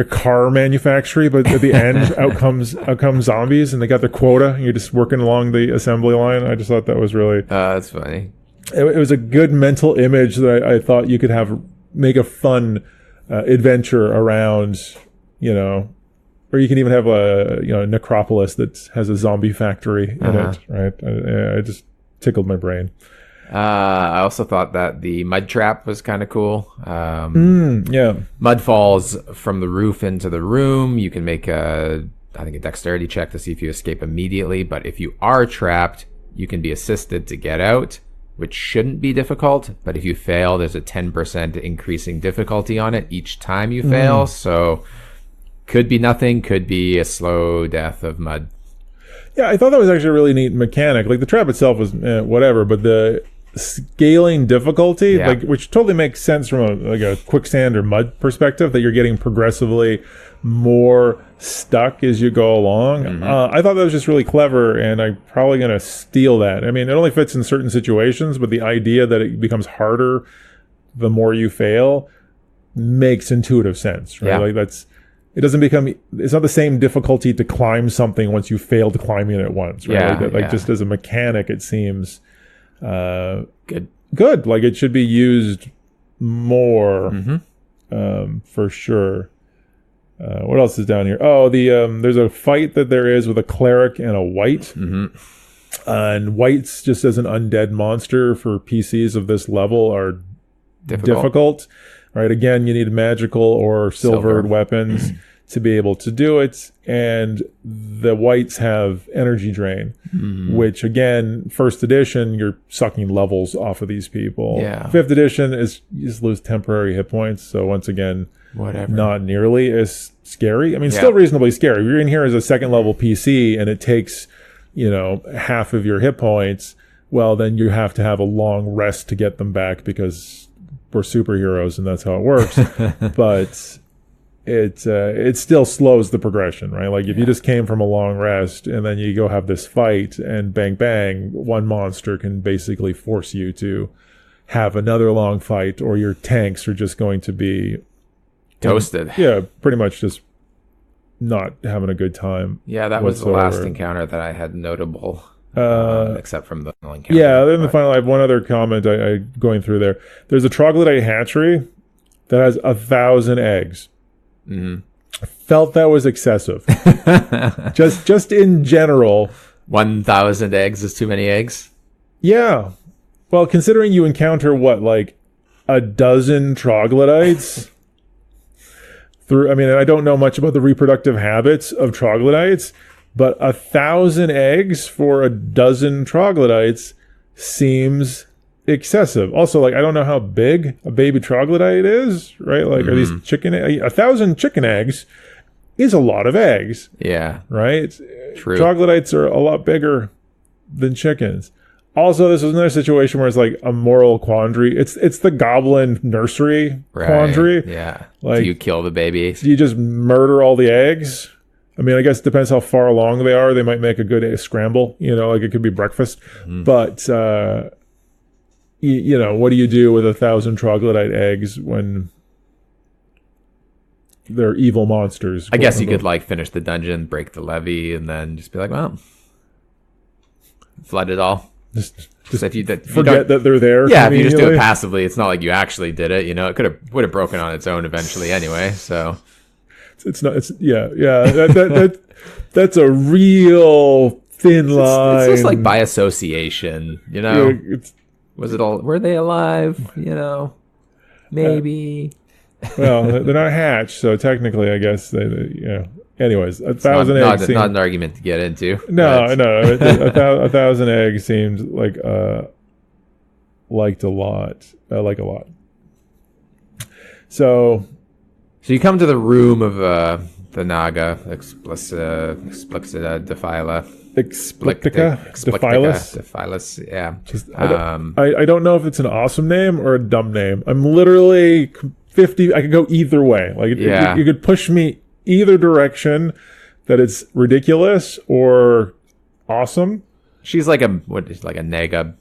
car manufactory, but at the end, out comes zombies, and they got their quota, and you're just working along the assembly line. I just thought that was really that's funny. It was a good mental image that I thought you could make a fun adventure around, or you can even have a necropolis that has a zombie factory in it, right? It just tickled my brain. I also thought that the mud trap was kind of cool. Mud falls from the roof into the room. You can make a dexterity check to see if you escape immediately, but if you are trapped, you can be assisted to get out, which shouldn't be difficult, but if you fail, there's a 10% increasing difficulty on it each time you fail. So could be nothing, could be a slow death of mud. Yeah, I thought that was actually a really neat mechanic. Like, the trap itself was whatever, but the scaling difficulty, which totally makes sense from a quicksand or mud perspective, that you're getting progressively more stuck as you go along. I thought that was just really clever, and I'm probably going to steal that. I mean, it only fits in certain situations, but the idea that it becomes harder the more you fail makes intuitive sense, right? Like, it's not the same difficulty to climb something once you failed climbing it once, right? Just as a mechanic, it seems good. Like, it should be used more, for sure. What else is down here? Oh, there's a fight that there is with a cleric and a wight. And wights, just as an undead monster for PCs of this level, are difficult. Right? Again, you need magical or silvered weapons to be able to do it, and the whites have energy drain, which again, first edition, you're sucking levels off of these people. Yeah. Fifth edition is you just lose temporary hit points, so once again, Whatever. not nearly as scary. I mean, still reasonably scary. You're in here as a second level PC, and it takes, half of your hit points. Well, then you have to have a long rest to get them back because we're superheroes and that's how it works. But it still slows the progression, right? Like if you just came from a long rest and then you go have this fight and bang, bang, one monster can basically force you to have another long fight, or your tanks are just going to be toasted. Yeah, pretty much just not having a good time. Yeah, that was the last encounter that I had notable. Except from the final encounter. Yeah, then the final, I have one other comment I going through there. There's a troglodyte hatchery that has 1,000 eggs. Mm-hmm. I felt that was excessive. just in general. 1,000 eggs is too many eggs? Yeah. Well, considering you encounter, like a dozen troglodytes... I don't know much about the reproductive habits of troglodytes, but 1,000 eggs for a dozen troglodytes seems excessive. Also, I don't know how big a baby troglodyte is, right? Are these 1,000 chicken eggs is a lot of eggs. Yeah. Right? True. Troglodytes are a lot bigger than chickens. Also, this is another situation where it's like a moral quandary. It's the goblin nursery quandary. Yeah. Do you kill the babies? Do you just murder all the eggs? I mean, I guess it depends how far along they are. They might make a good scramble. It could be breakfast. But, what do you do with 1,000 troglodyte eggs when they're evil monsters? I guess you could finish the dungeon, break the levee, and then just be like, well, flood it all. Just if you forget that they're there. Yeah, if you just do it passively, it's not like you actually did it. It would have broken on its own eventually anyway. So it's not. It's that's a real thin line. It's just like by association. Was it all? Were they alive? Maybe. Well, they're not hatched, so technically, I guess they. Anyways, 1,000 eggs. Not an argument to get into. No. 1,000 eggs seems like liked a lot. Like a lot. So you come to the room of the Naga, Explicita Defila. Defilus, yeah. I don't know if it's an awesome name or a dumb name. I'm literally 50. I could go either way. You could push me either direction, that it's ridiculous or awesome. She's like a Nega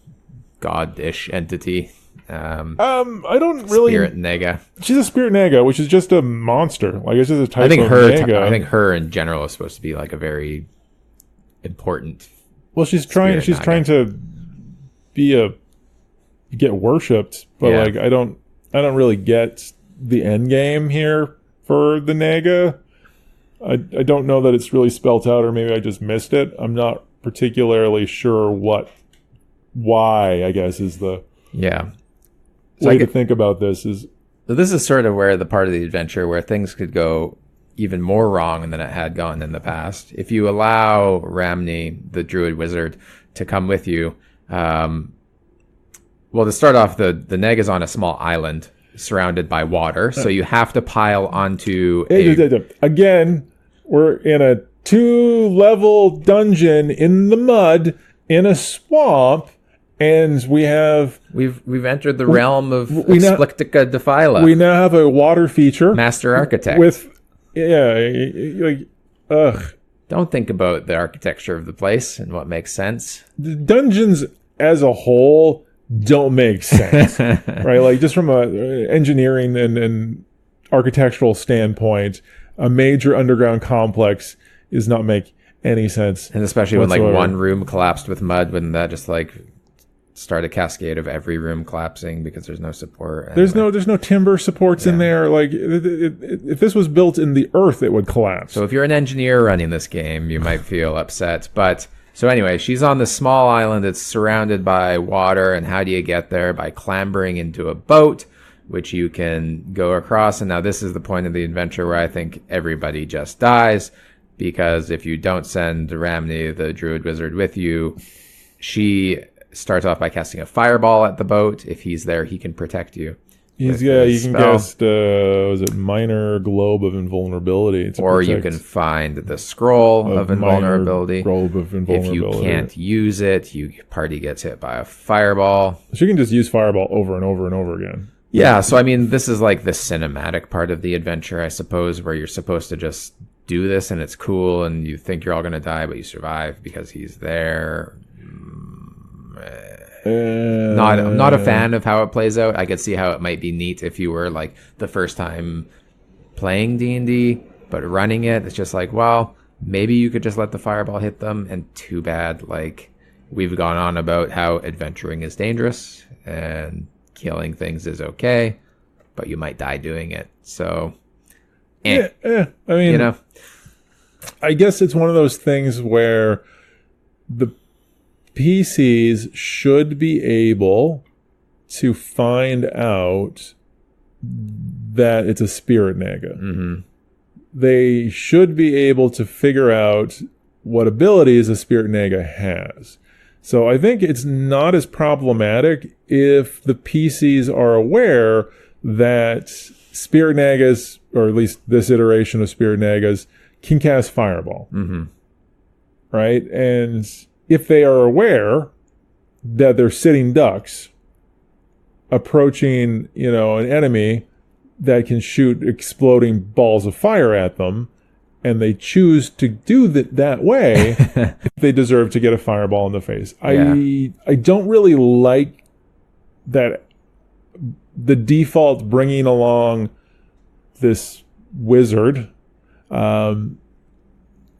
god-ish entity. I don't really. Spirit Nega. She's a spirit Nega, which is just a monster. It's just a type of Nega. I think her in general is supposed to be a very important. Well, she's trying to get worshipped, but I don't really get the end game here for the Nega. I don't know that it's really spelt out, or maybe I just missed it. I'm not particularly sure why, I guess, is the way to think about this. So this is sort of where the part of the adventure where things could go even more wrong than it had gone in the past. If you allow Ramney, the druid wizard, to come with you, to start off, the Neg is on a small island surrounded by water, so you have to pile onto Again, we're in a 2-level dungeon in the mud in a swamp, and we've entered the realm of Explictica Defila. We now have a water feature, Master Architect. Don't think about the architecture of the place and what makes sense. The dungeons as a whole don't make sense, right? Just from a engineering and architectural standpoint, a major underground complex does not make any sense. And especially whatsoever. When one room collapsed with mud, wouldn't that just start a cascade of every room collapsing because there's no support? Anyway. There's no timber supports in there. If this was built in the earth, it would collapse. So if you're an engineer running this game, you might feel upset, but. So anyway, she's on this small island. It's surrounded by water. And how do you get there? By clambering into a boat, which you can go across. And now this is the point of the adventure where I think everybody just dies, because if you don't send Ramney, the druid wizard, with you, she starts off by casting a fireball at the boat. If he's there, he can protect you. You can cast, was it Minor Globe of Invulnerability? Or you can find the Scroll of Invulnerability. Globe of Invulnerability. If you can't use it, your party gets hit by a fireball. So you can just use fireball over and over and over again. Yeah, so I mean, this is like the cinematic part of the adventure, I suppose, where you're supposed to just do this and it's cool and you think you're all going to die, but you survive because he's there. I'm not a fan of how it plays out. I could see how it might be neat if you were like the first time playing D&D, but running it's just like, well, maybe you could just let the fireball hit them, and too bad. Like, we've gone on about how adventuring is dangerous and killing things is okay, but you might die doing it. So, I mean, I guess it's one of those things where the PCs should be able to find out that it's a spirit nega. Mm-hmm. They should be able to figure out what abilities a spirit nega has. So I think it's not as problematic if the PCs are aware that spirit negas, or at least this iteration of spirit negas, can cast fireball. Mm-hmm. Right? And if they are aware that they're sitting ducks approaching, an enemy that can shoot exploding balls of fire at them, and they choose to do that way, they deserve to get a fireball in the face. Yeah. I don't really like that the default bringing along this wizard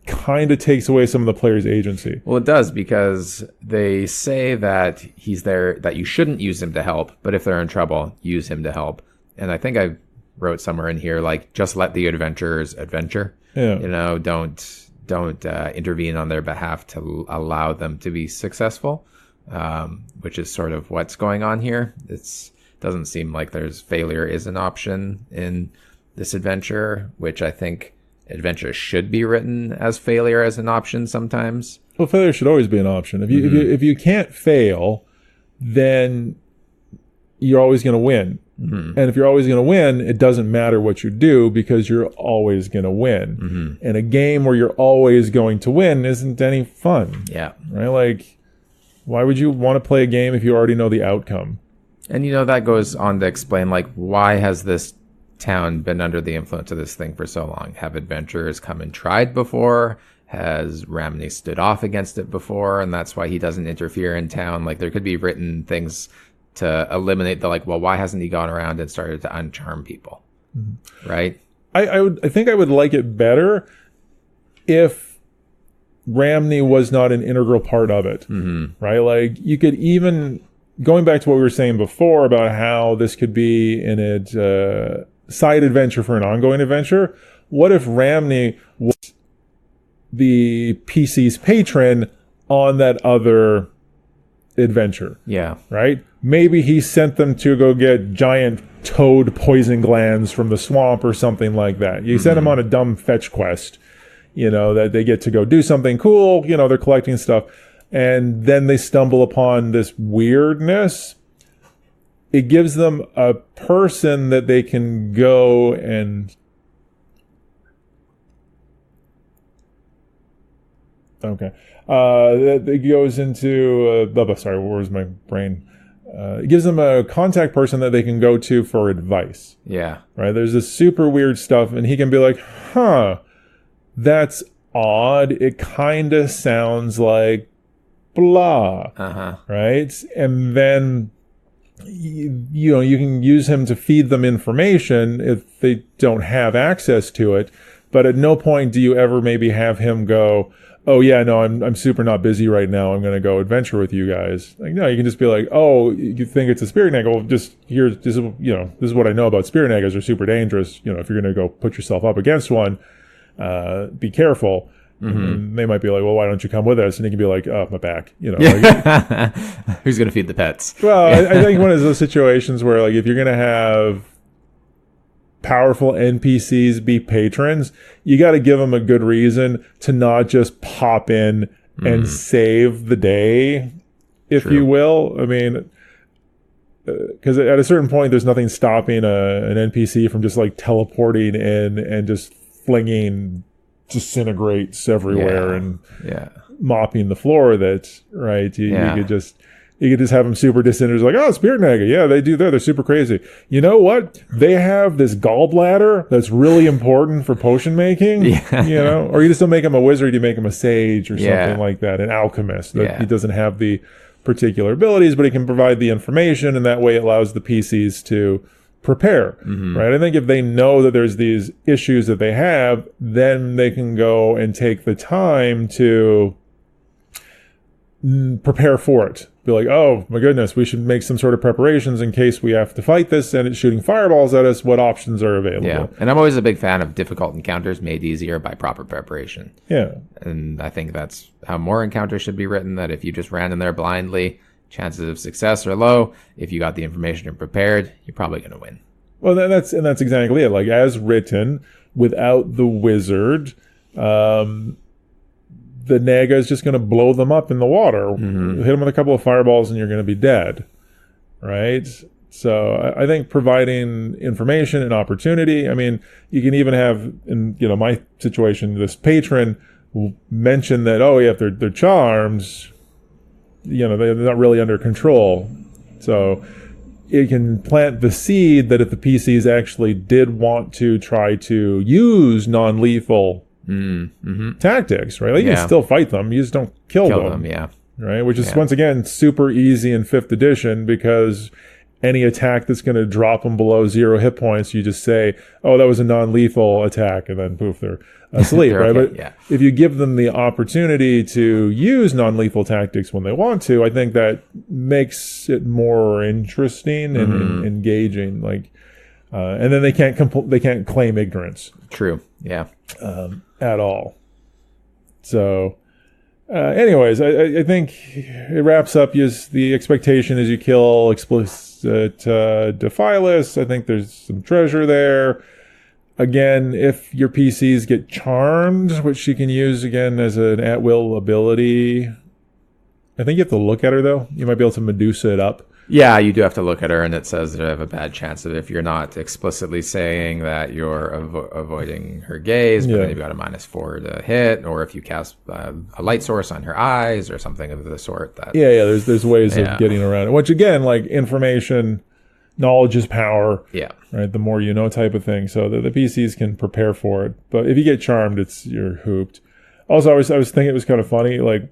kind of takes away some of the player's agency. Well, it does, because they say that he's there, that you shouldn't use him to help, but if they're in trouble, use him to help. And I think I wrote somewhere in here, like, just let the adventurers adventure. Yeah. Don't intervene on their behalf to allow them to be successful, which is sort of what's going on here. It doesn't seem like failure is an option in this adventure, which I think adventure should be written as failure as an option sometimes. Well, failure should always be an option. If you can't fail, then you're always going to win. Mm-hmm. And if you're always going to win, it doesn't matter what you do, because you're always going to win. Mm-hmm. And a game where you're always going to win isn't any fun. Yeah. Right? Like, why would you want to play a game if you already know the outcome? And, that goes on to explain, like, why has this town been under the influence of this thing for so long? Have adventurers come and tried before? Has Ramney stood off against it before, and that's why he doesn't interfere in town? Like, there could be written things to eliminate the, like, well, why hasn't he gone around and started to uncharm people? Mm-hmm. Right? I think I would like it better if Ramney was not an integral part of it. Mm-hmm. Right? Like, you could even, going back to what we were saying before about how this could be in a side adventure for an ongoing adventure, what if Ramney was the PC's patron on that other adventure? Yeah. Right? Maybe he sent them to go get giant toad poison glands from the swamp or something like that. You send them on a dumb fetch quest, that they get to go do something cool, they're collecting stuff, and then they stumble upon this weirdness. It gives them a person that they can go and... Okay. It goes into... sorry, where's my brain? It gives them a contact person that they can go to for advice. Yeah. Right? There's this super weird stuff, and he can be like, that's odd. It kind of sounds like blah. Uh-huh. Right? And then... you can use him to feed them information if they don't have access to it, but at no point do you ever maybe have him go, oh yeah, no, I'm super not busy right now, I'm going to go adventure with you guys. Like, no, you can just be like, oh, you think it's a spirit nega? Well, this is what I know about spirit negas. Are super dangerous. If you're going to go put yourself up against one, be careful. And they might be like, well, why don't you come with us? And he can be like, oh, my back. Like, who's going to feed the pets? Well, I think one of those situations where, like, if you're going to have powerful NPCs be patrons, you got to give them a good reason to not just pop in and save the day, if you will. I mean, because at a certain point, there's nothing stopping an NPC from just like teleporting in and just flinging disintegrates everywhere and mopping the floor. That's right. You could just have them super disintegrated. Like, oh, Spirit Naga. Yeah, they do that. They're super crazy. You know what? They have this gallbladder that's really important for potion making. Or you just don't make him a wizard. You make him a sage or something like that. An alchemist. He doesn't have the particular abilities, but he can provide the information, and that way it allows the PCs to prepare, right? I think if they know that there's these issues that they have, then they can go and take the time to prepare for it. Be like, oh my goodness, we should make some sort of preparations in case we have to fight this and it's shooting fireballs at us. What options are available? Yeah, and I'm always a big fan of difficult encounters made easier by proper preparation. Yeah. And I think that's how more encounters should be written, that if you just ran in there blindly, chances of success are low. If you got the information and prepared, you're probably going to win. Well, that's exactly it. Like, as written, without the wizard, the Naga is just going to blow them up in the water. Hit them with a couple of fireballs and you're going to be dead, right? So I think providing information and opportunity. I mean, you can even have, in my situation, this patron will mention that, oh yeah, if they're charms, they're not really under control. So it can plant the seed that if the PCs actually did want to try to use non-lethal tactics, right? Like, you can still fight them, you just don't kill them. Right? Which is, once again, super easy in 5th edition, because any attack that's going to drop them below 0 hit points, you just say, oh, that was a non-lethal attack, and then poof, they're asleep, right? Okay, but if you give them the opportunity to use non-lethal tactics when they want to, I think that makes it more interesting and engaging. Like, and then they can't claim ignorance. True. Yeah. At all. So, anyways, I think it wraps up. The expectation is you kill explicit Defilus. I think there's some treasure there. Again, if your PCs get charmed, which you can use again as an at-will ability, I think you have to look at her, though. You might be able to Medusa it up. Yeah, you do have to look at her, and it says that I have a bad chance of, if you're not explicitly saying that you're avoiding her gaze, but then you've got a -4 to hit, or if you cast a light source on her eyes or something of the sort. That there's ways of getting around it. Which, again, like, information, knowledge is power. Yeah. Right, the more you know type of thing. So the PCs can prepare for it. But if you get charmed, you're hooped. Also, I was thinking it was kind of funny, like,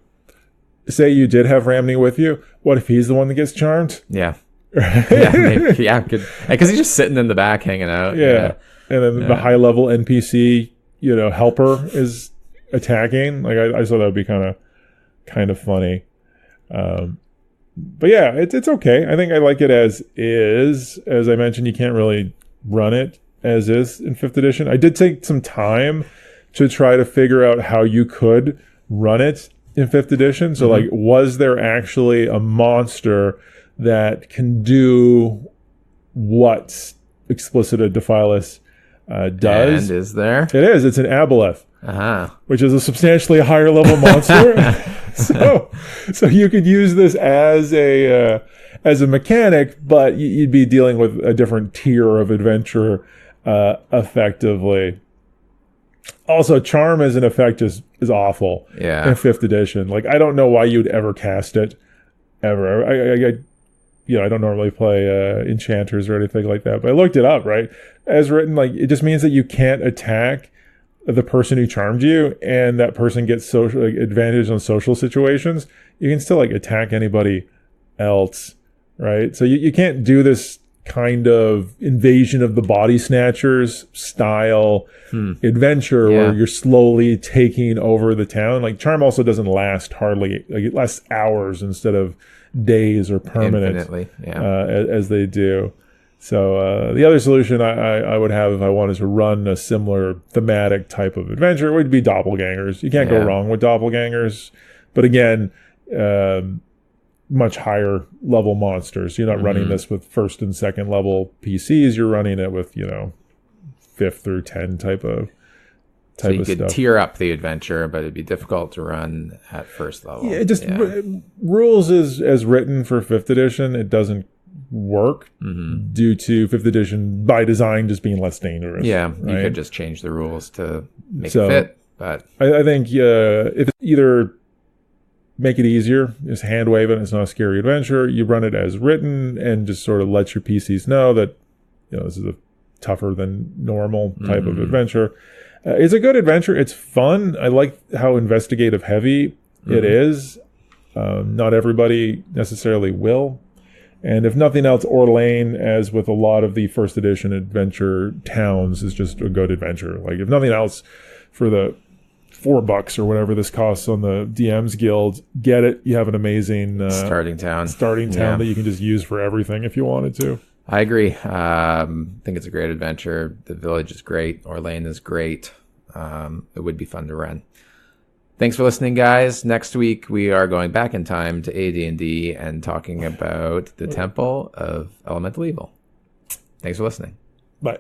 say you did have Ramney with you. What if he's the one that gets charmed? Yeah. Because he's just sitting in the back hanging out. Yeah. And then the high level NPC, helper is attacking. Like, I thought that would be kind of funny. But yeah, it's okay. I think I like it as is. As I mentioned, you can't really run it as is in 5th edition. I did take some time to try to figure out how you could run it in 5th edition. So, like, was there actually a monster that can do what Explicit Defilus does? And is there? It is. It's an Aboleth, which is a substantially higher level monster. So you could use this as a mechanic, but you'd be dealing with a different tier of adventure effectively. Also, charm as an effect is awful in 5th edition. Like, I don't know why you'd ever cast it, ever. I don't normally play enchanters or anything like that, but I looked it up, right? As written, like, it just means that you can't attack the person who charmed you, and that person gets social advantage on social situations. You can still, like, attack anybody else, right? So you can't do this kind of invasion of the body snatchers style adventure where you're slowly taking over the town. Like, charm also doesn't last hardly, like, it lasts hours instead of days or permanent. Infinitely, as they do. So the other solution I would have if I wanted to run a similar thematic type of adventure would be doppelgangers. You can't go wrong with doppelgangers. But again, much higher level monsters. You're not running this with first and second level PCs. You're running it with, 5th through 10 type of So you could stuff. tier up the adventure, but it'd be difficult to run at first level. Yeah, rules as written for 5th edition, it doesn't work due to 5th edition by design just being less dangerous. Yeah, right? you could just change the rules to make it fit. But I think if either make it easier, just hand wave it, it's not a scary adventure. You run it as written and just sort of let your PCs know that this is a tougher than normal type of adventure. It's a good adventure. It's fun. I like how investigative heavy it is. Not everybody necessarily will. And if nothing else, Orlane, as with a lot of the first edition adventure towns, is just a good adventure. Like, if nothing else, for the $4 or whatever this costs on the DM's Guild, get it. You have an amazing starting town that you can just use for everything if you wanted to. I agree. I think it's a great adventure. The village is great. Orlane is great. It would be fun to run. Thanks for listening, guys. Next week, we are going back in time to AD&D and talking about the Temple of Elemental Evil. Thanks for listening. Bye.